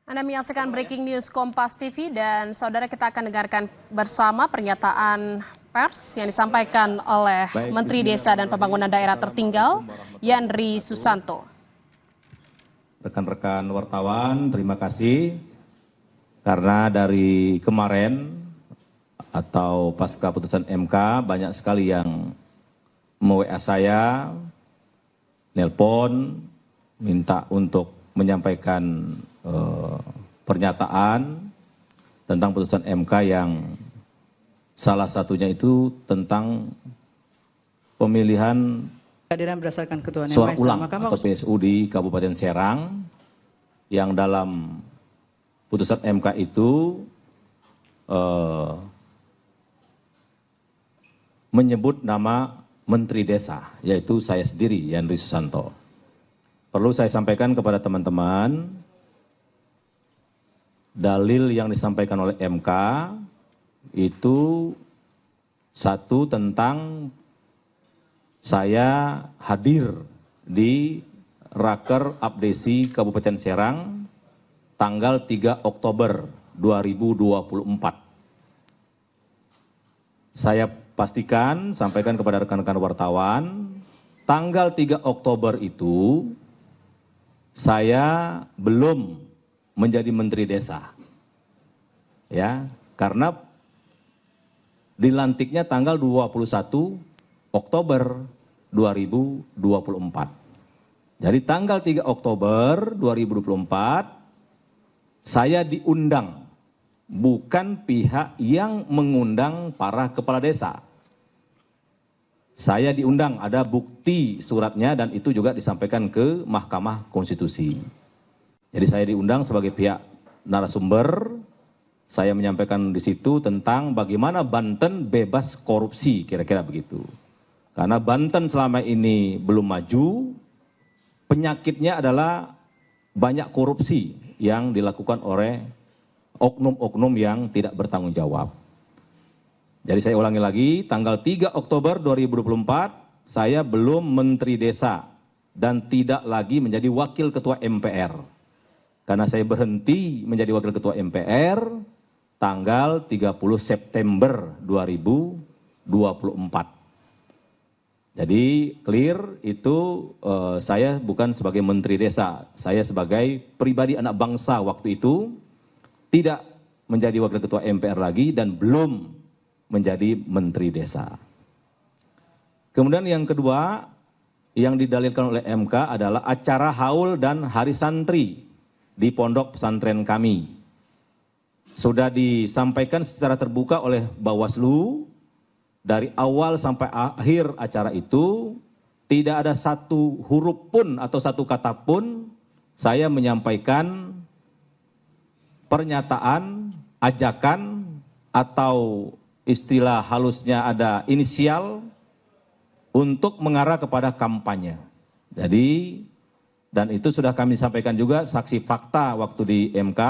Anda menyaksikan Breaking News Kompas TV dan saudara, kita akan dengarkan bersama pernyataan pers yang disampaikan oleh Menteri Desa dan Pembangunan Daerah Tertinggal, Yandri Susanto. Rekan-rekan wartawan, terima kasih karena dari kemarin atau pasca putusan MK banyak sekali yang me-WA saya, nelpon, minta untuk menyampaikan pernyataan tentang putusan MK yang salah satunya itu tentang pemilihan berdasarkan ketuaan suara ulang atau PSU di Kabupaten Serang, yang dalam putusan MK itu menyebut nama Menteri Desa, yaitu saya sendiri, Yandri Susanto. Perlu saya sampaikan kepada teman-teman, dalil yang disampaikan oleh MK itu satu tentang saya hadir di Raker Abdesi Kabupaten Serang tanggal 3 Oktober 2024. Saya pastikan, sampaikan kepada rekan-rekan wartawan, tanggal 3 Oktober itu saya belum menjadi Menteri Desa, ya, karena dilantiknya tanggal 21 Oktober 2024. Jadi tanggal 3 Oktober 2024 saya diundang, bukan pihak yang mengundang para kepala desa. Saya diundang, ada bukti suratnya dan itu juga disampaikan ke Mahkamah Konstitusi. Jadi saya diundang sebagai pihak narasumber, saya menyampaikan di situ tentang bagaimana Banten bebas korupsi, kira-kira begitu. Karena Banten selama ini belum maju, penyakitnya adalah banyak korupsi yang dilakukan oleh oknum-oknum yang tidak bertanggung jawab. Jadi saya ulangi lagi, tanggal 3 Oktober 2024, saya belum Menteri Desa dan tidak lagi menjadi Wakil Ketua MPR. Karena saya berhenti menjadi Wakil Ketua MPR tanggal 30 September 2024. Jadi clear itu saya bukan sebagai Menteri Desa, saya sebagai pribadi anak bangsa waktu itu tidak menjadi Wakil Ketua MPR lagi dan belum menjadi Menteri Desa. Kemudian yang kedua yang didalilkan oleh MK adalah acara haul dan hari santri di pondok pesantren kami. Sudah disampaikan secara terbuka oleh Bawaslu, dari awal sampai akhir acara itu tidak ada satu huruf pun atau satu kata pun saya menyampaikan pernyataan, ajakan, atau istilah halusnya ada inisial untuk mengarah kepada kampanye. Jadi, dan itu sudah kami sampaikan juga saksi fakta waktu di MK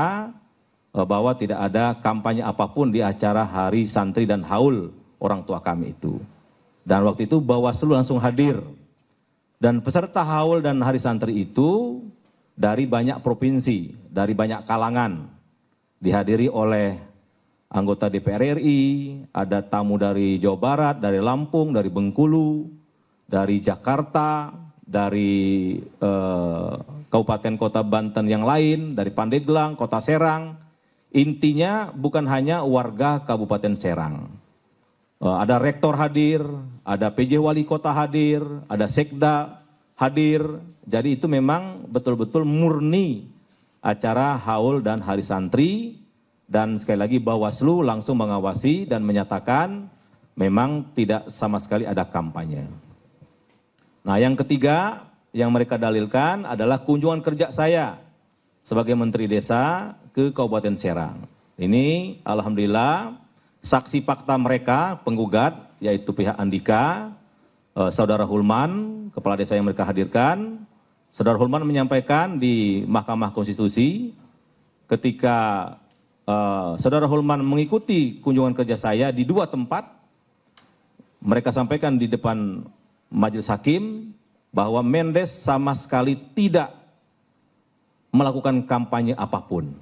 bahwa tidak ada kampanye apapun di acara hari santri dan haul orang tua kami itu. Dan waktu itu Bawaslu langsung hadir. Dan peserta haul dan hari santri itu dari banyak provinsi, dari banyak kalangan. Dihadiri oleh anggota DPR RI, ada tamu dari Jawa Barat, dari Lampung, dari Bengkulu, dari Jakarta, dari kabupaten kota Banten yang lain, dari Pandeglang, kota Serang. Intinya bukan hanya warga Kabupaten Serang. Ada rektor hadir, ada PJ Wali Kota hadir, ada Sekda hadir. Jadi itu memang betul-betul murni acara haul dan hari santri. Dan sekali lagi Bawaslu langsung mengawasi dan menyatakan memang tidak sama sekali ada kampanye. Nah, yang ketiga yang mereka dalilkan adalah kunjungan kerja saya sebagai Menteri Desa ke Kabupaten Serang. Ini alhamdulillah saksi fakta mereka penggugat yaitu pihak Andika, Saudara Hulman, kepala desa yang mereka hadirkan. Saudara Hulman menyampaikan di Mahkamah Konstitusi ketika Saudara Hulman mengikuti kunjungan kerja saya di dua tempat, mereka sampaikan di depan Majelis Hakim bahwa Mendes sama sekali tidak melakukan kampanye apapun.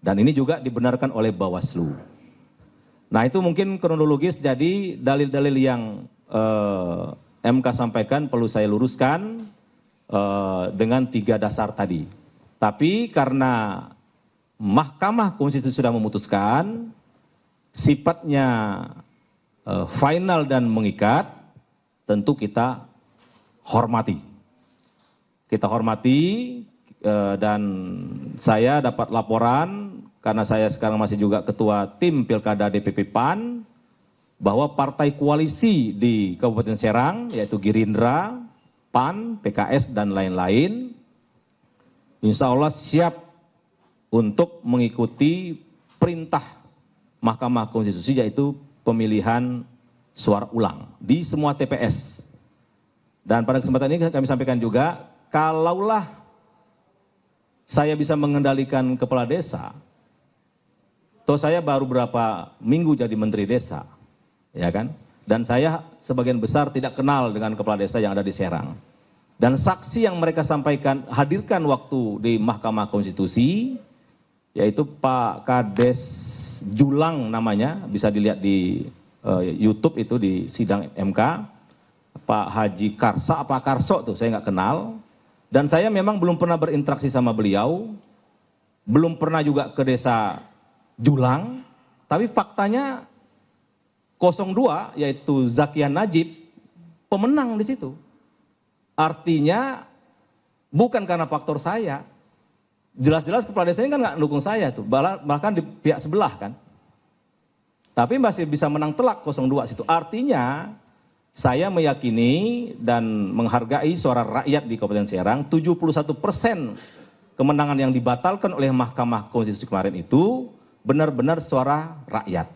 Dan ini juga dibenarkan oleh Bawaslu. Nah itu mungkin kronologis, jadi dalil-dalil yang MK sampaikan perlu saya luruskan dengan 3 dasar tadi. Tapi karena Mahkamah Konstitusi sudah memutuskan, sifatnya final dan mengikat, tentu kita hormati. Kita hormati dan saya dapat laporan, karena saya sekarang masih juga ketua tim Pilkada DPP PAN, bahwa partai koalisi di Kabupaten Serang, yaitu Gerindra, PAN, PKS, dan lain-lain, insya Allah siap untuk mengikuti perintah Mahkamah Konstitusi, yaitu pemilihan suara ulang di semua TPS. Dan pada kesempatan ini kami sampaikan juga, kalaulah saya bisa mengendalikan kepala desa, toh saya baru berapa minggu jadi menteri desa, ya kan? Dan saya sebagian besar tidak kenal dengan kepala desa yang ada di Serang. Dan saksi yang mereka sampaikan, hadirkan waktu di Mahkamah Konstitusi, yaitu Pak Kades Julang namanya, bisa dilihat di YouTube itu di sidang MK, Pak Haji Karsa, apa Karso tuh, saya nggak kenal. Dan saya memang belum pernah berinteraksi sama beliau, belum pernah juga ke desa Julang, tapi faktanya 02 yaitu Zakian Najib pemenang di situ. Artinya bukan karena faktor saya. Jelas-jelas kepala desanya kan nggak mendukung saya tuh, bahkan di pihak sebelah kan. Tapi masih bisa menang telak 02 situ. Artinya saya meyakini dan menghargai suara rakyat di Kabupaten Serang, 71% kemenangan yang dibatalkan oleh Mahkamah Konstitusi kemarin itu benar-benar suara rakyat.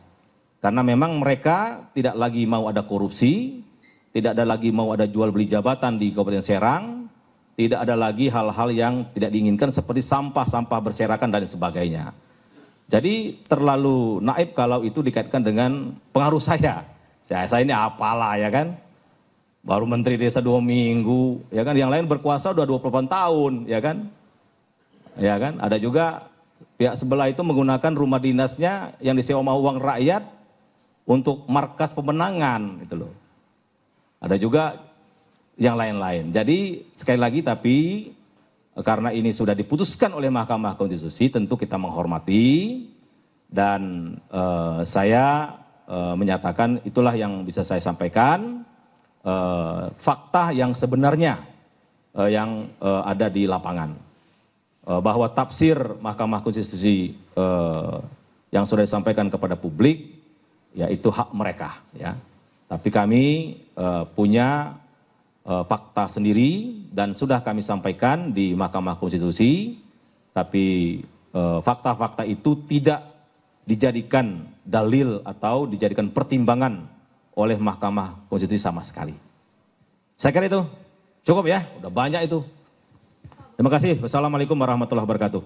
Karena memang mereka tidak lagi mau ada korupsi, tidak ada lagi mau ada jual beli jabatan di Kabupaten Serang, tidak ada lagi hal-hal yang tidak diinginkan seperti sampah-sampah berserakan dan sebagainya. Jadi terlalu naif kalau itu dikaitkan dengan pengaruh saya. Saya ini apalah ya kan, baru menteri desa 2 minggu, ya kan, yang lain berkuasa udah 28 tahun, ya kan. Ya kan, ada juga pihak sebelah itu menggunakan rumah dinasnya yang disewa uang rakyat untuk markas pemenangan, gitu loh. Ada juga yang lain-lain. Jadi sekali lagi, tapi karena ini sudah diputuskan oleh Mahkamah Konstitusi, tentu kita menghormati dan saya menyatakan itulah yang bisa saya sampaikan, fakta yang sebenarnya yang ada di lapangan, bahwa tafsir Mahkamah Konstitusi yang sudah disampaikan kepada publik, ya itu hak mereka, ya. Tapi kami punya fakta sendiri dan sudah kami sampaikan di Mahkamah Konstitusi, tapi fakta-fakta itu tidak dijadikan dalil atau dijadikan pertimbangan oleh Mahkamah Konstitusi sama sekali. Saya kira itu cukup ya, udah banyak itu. Terima kasih. Wassalamualaikum warahmatullahi wabarakatuh.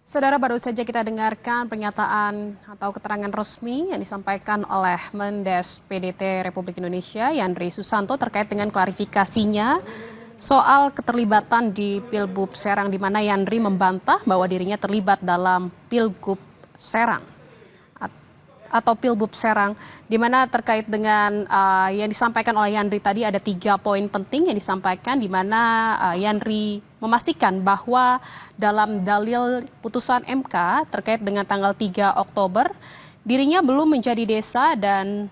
Saudara, baru saja kita dengarkan pernyataan atau keterangan resmi yang disampaikan oleh Mendes PDT Republik Indonesia Yandri Susanto terkait dengan klarifikasinya soal keterlibatan di Pilgub Serang, di mana Yandri membantah bahwa dirinya terlibat dalam Pilgub Serang atau Pilgub Serang, di mana terkait dengan yang disampaikan oleh Yandri tadi ada 3 poin penting yang disampaikan, di mana Yandri memastikan bahwa dalam dalil putusan MK terkait dengan tanggal 3 Oktober, dirinya belum menjadi desa dan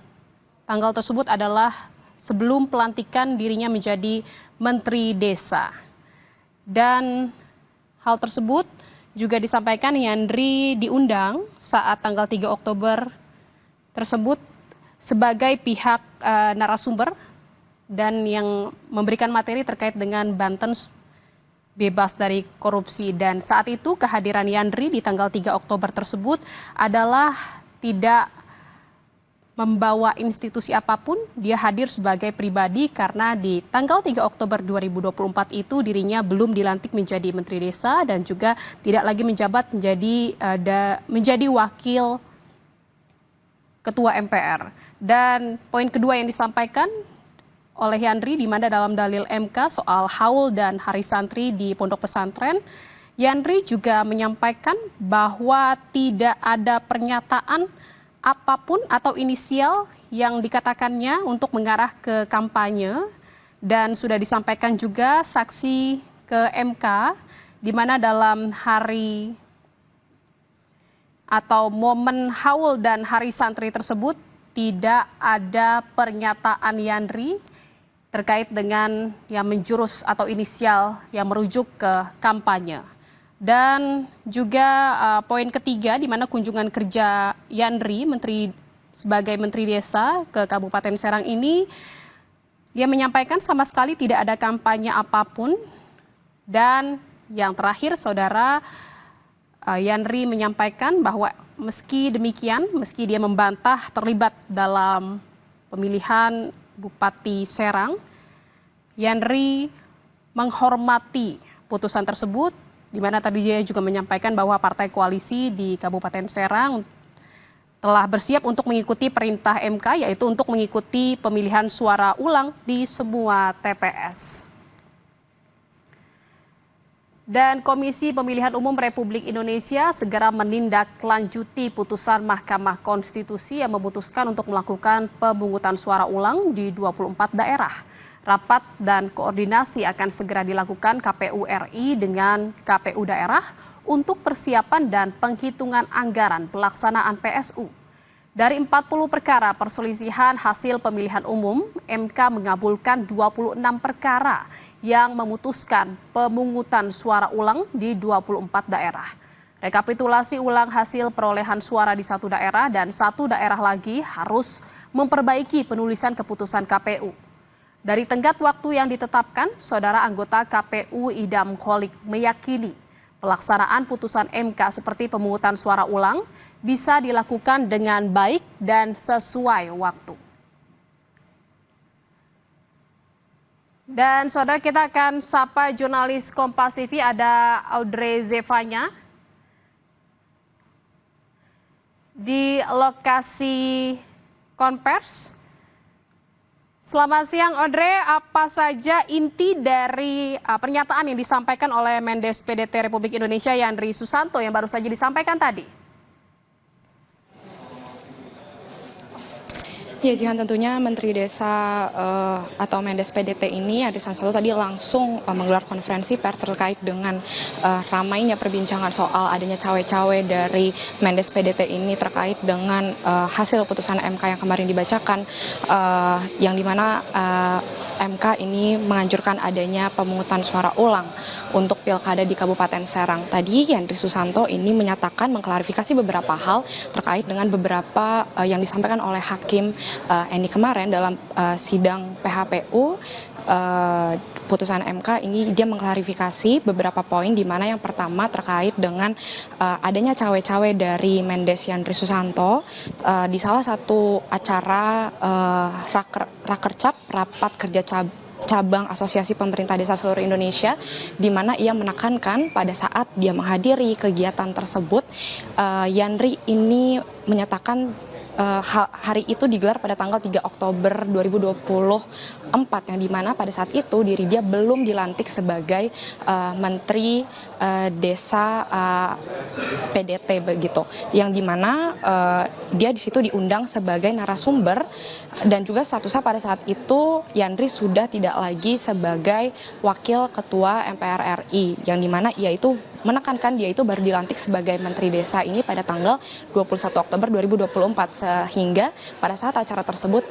tanggal tersebut adalah sebelum pelantikan dirinya menjadi Menteri Desa. Dan hal tersebut juga disampaikan Yandri diundang saat tanggal 3 Oktober tersebut sebagai pihak narasumber dan yang memberikan materi terkait dengan Banten bebas dari korupsi. Dan saat itu kehadiran Yandri di tanggal 3 Oktober tersebut adalah tidak membawa institusi apapun, dia hadir sebagai pribadi karena di tanggal 3 Oktober 2024 itu dirinya belum dilantik menjadi Menteri Desa dan juga tidak lagi menjabat menjadi wakil Ketua MPR. Dan poin kedua yang disampaikan oleh Yandri, di mana dalam dalil MK soal haul dan hari santri di pondok pesantren, Yandri juga menyampaikan bahwa tidak ada pernyataan apapun atau inisial yang dikatakannya untuk mengarah ke kampanye, dan sudah disampaikan juga saksi ke MK, di mana dalam hari atau momen haul dan hari santri tersebut tidak ada pernyataan Yandri terkait dengan yang menjurus atau inisial yang merujuk ke kampanye. Dan juga poin ketiga, di mana kunjungan kerja Yandri sebagai Menteri Desa ke Kabupaten Serang ini, dia menyampaikan sama sekali tidak ada kampanye apapun. Dan yang terakhir, Saudara, Yandri menyampaikan bahwa meski demikian, meski dia membantah terlibat dalam pemilihan Bupati Serang, Yandri menghormati putusan tersebut, di mana tadi dia juga menyampaikan bahwa partai koalisi di Kabupaten Serang telah bersiap untuk mengikuti perintah MK, yaitu untuk mengikuti pemilihan suara ulang di semua TPS. Dan Komisi Pemilihan Umum Republik Indonesia segera menindaklanjuti putusan Mahkamah Konstitusi yang memutuskan untuk melakukan pemungutan suara ulang di 24 daerah. Rapat dan koordinasi akan segera dilakukan KPU RI dengan KPU daerah untuk persiapan dan penghitungan anggaran pelaksanaan PSU. Dari 40 perkara perselisihan hasil pemilihan umum, MK mengabulkan 26 perkara yang memutuskan pemungutan suara ulang di 24 daerah. Rekapitulasi ulang hasil perolehan suara di satu daerah dan satu daerah lagi harus memperbaiki penulisan keputusan KPU. Dari tenggat waktu yang ditetapkan, Saudara anggota KPU Idam Kholik meyakini pelaksanaan putusan MK seperti pemungutan suara ulang bisa dilakukan dengan baik dan sesuai waktu. Dan Saudara, kita akan sapa jurnalis Kompas TV, ada Audrey Zevanya di lokasi konvers. Selamat siang Audrey, apa saja inti dari pernyataan yang disampaikan oleh Mendes PDT Republik Indonesia Yandri Susanto yang baru saja disampaikan tadi? Ya, Jihan, tentunya Menteri Desa atau Mendes PDT ini, Yandri Susanto, tadi langsung menggelar konferensi pers terkait dengan ramainya perbincangan soal adanya cawe-cawe dari Mendes PDT ini terkait dengan hasil putusan MK yang kemarin dibacakan, yang dimana MK ini menganjurkan adanya pemungutan suara ulang untuk pilkada di Kabupaten Serang. Tadi Yandri Susanto ini menyatakan mengklarifikasi beberapa hal terkait dengan beberapa yang disampaikan oleh Hakim Eni kemarin dalam sidang PHPU. Putusan MK ini dia mengklarifikasi beberapa poin, di mana yang pertama terkait dengan adanya cawe-cawe dari Mendes Yandri Susanto di salah satu acara Rakercap, rapat kerja cabang Asosiasi Pemerintah Desa Seluruh Indonesia, di mana ia menekankan pada saat dia menghadiri kegiatan tersebut, Yandri ini menyatakan hari itu digelar pada tanggal 3 Oktober 2024, yang dimana pada saat itu diri dia belum dilantik sebagai Menteri Desa PDT begitu, yang dimana dia di situ diundang sebagai narasumber, dan juga statusnya pada saat itu Yandri sudah tidak lagi sebagai Wakil Ketua MPR RI, yang dimana ia itu menekankan dia itu baru dilantik sebagai Menteri Desa ini pada tanggal 21 Oktober 2024, sehingga pada saat acara tersebut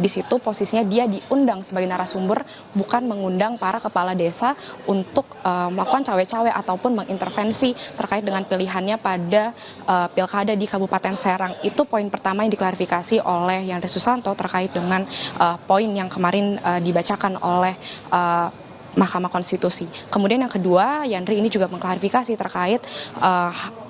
di situ posisinya dia diundang sebagai narasumber, bukan mengundang para kepala desa untuk melakukan cawe-cawe ataupun mengintervensi terkait dengan pilihannya pada pilkada di Kabupaten Serang. Itu poin pertama yang diklarifikasi oleh Yandri Susanto terkait dengan poin yang kemarin dibacakan oleh Mahkamah Konstitusi. Kemudian yang kedua, Yandri ini juga mengklarifikasi terkait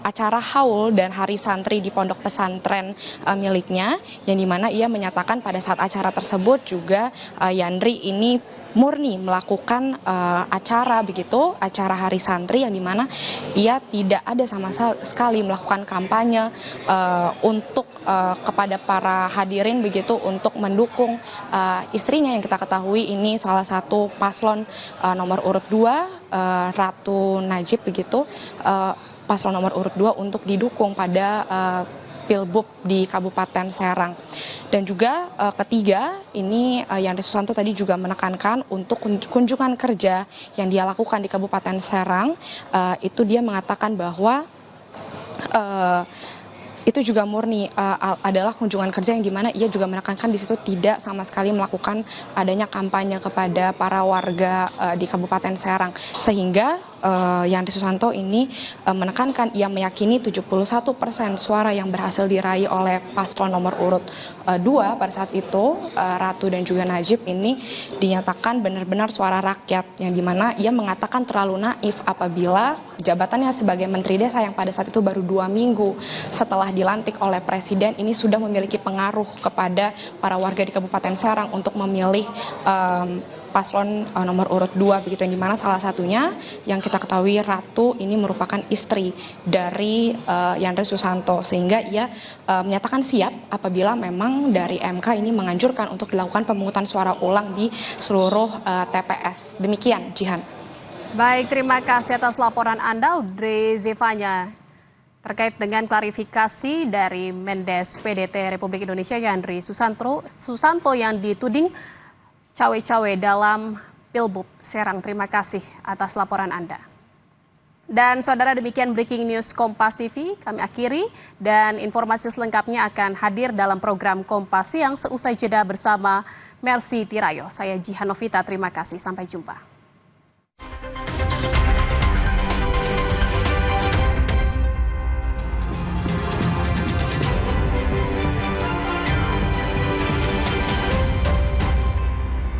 acara haul dan hari santri di pondok pesantren miliknya, yang dimana ia menyatakan pada saat acara tersebut juga Yandri ini murni melakukan acara begitu, acara Hari Santri yang dimana ia tidak ada sama sekali melakukan kampanye untuk kepada para hadirin begitu untuk mendukung istrinya yang kita ketahui ini salah satu paslon nomor urut 2 Ratu Najib begitu, paslon nomor urut 2 untuk didukung pada Pilbub di Kabupaten Serang. Dan juga ketiga, ini Yandri Susanto tadi juga menekankan untuk kunjungan kerja yang dia lakukan di Kabupaten Serang, itu dia mengatakan bahwa itu juga murni adalah kunjungan kerja yang dimana ia juga menekankan di situ tidak sama sekali melakukan adanya kampanye kepada para warga di Kabupaten Serang, sehingga Yandri Susanto ini menekankan ia meyakini 71% suara yang berhasil diraih oleh paslon nomor urut 2 pada saat itu Ratu dan juga Najib ini dinyatakan benar-benar suara rakyat, yang dimana ia mengatakan terlalu naif apabila jabatannya sebagai Menteri Desa yang pada saat itu baru 2 minggu setelah dilantik oleh Presiden ini sudah memiliki pengaruh kepada para warga di Kabupaten Serang untuk memilih paslon nomor urut 2 begitu, yang dimana salah satunya yang kita ketahui Ratu ini merupakan istri dari Yandri Susanto, sehingga ia menyatakan siap apabila memang dari MK ini menganjurkan untuk dilakukan pemungutan suara ulang di seluruh TPS. Demikian, Jihan. Baik, terima kasih atas laporan Anda, Audrey Zevanya, terkait dengan klarifikasi dari Mendes PDT Republik Indonesia Yandri Susanto yang dituding cawe-cawe dalam Pilbub Serang. Terima kasih atas laporan Anda. Dan saudara, demikian breaking news Kompas TV kami akhiri, dan informasi selengkapnya akan hadir dalam program Kompas Siang seusai jeda bersama Mercy Tirayo. Saya Jihan Novita, terima kasih, sampai jumpa.